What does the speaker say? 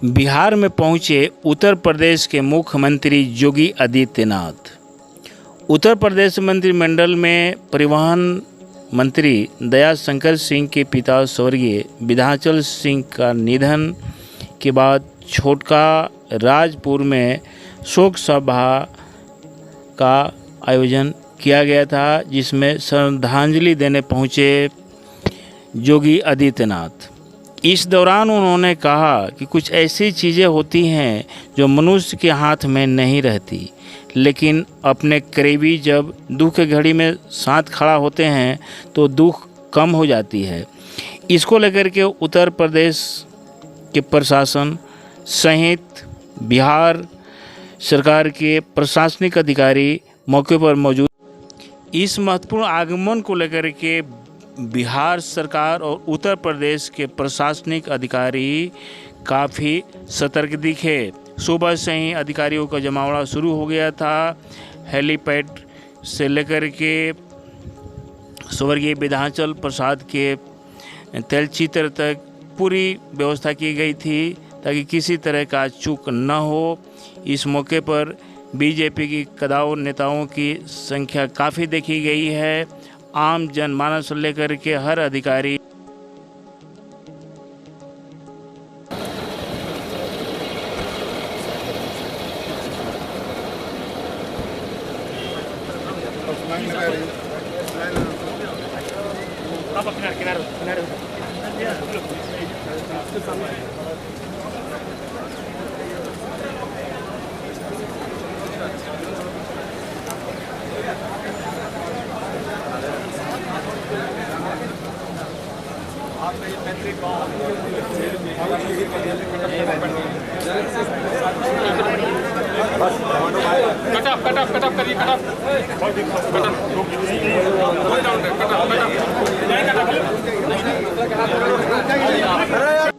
बिहार में पहुंचे उत्तर प्रदेश के मुख्यमंत्री योगी आदित्यनाथ। उत्तर प्रदेश मंत्रिमंडल में परिवहन मंत्री दयाशंकर सिंह के पिता स्वर्गीय विधाचल सिंह का निधन के बाद छोटका राजपुर में शोक सभा का आयोजन किया गया था, जिसमें श्रद्धांजलि देने पहुंचे योगी आदित्यनाथ। इस दौरान उन्होंने कहा कि कुछ ऐसी चीज़ें होती हैं जो मनुष्य के हाथ में नहीं रहती, लेकिन अपने करीबी जब दुख की घड़ी में साथ खड़ा होते हैं तो दुख कम हो जाती है। इसको लेकर के उत्तर प्रदेश के प्रशासन सहित बिहार सरकार के प्रशासनिक अधिकारी मौके पर मौजूद। इस महत्वपूर्ण आगमन को लेकर के बिहार सरकार और उत्तर प्रदेश के प्रशासनिक अधिकारी काफ़ी सतर्क दिखे। सुबह से ही अधिकारियों का जमावड़ा शुरू हो गया था। हेलीपैड से लेकर के स्वर्गीय विधाचल प्रसाद के तेलचित्र तक पूरी व्यवस्था की गई थी ताकि किसी तरह का चूक न हो। इस मौके पर बीजेपी की कदावर नेताओं की संख्या काफ़ी देखी गई है। आम जनमानस लेकर के हर अधिकारी कट ऑफ करिए कट ऑफ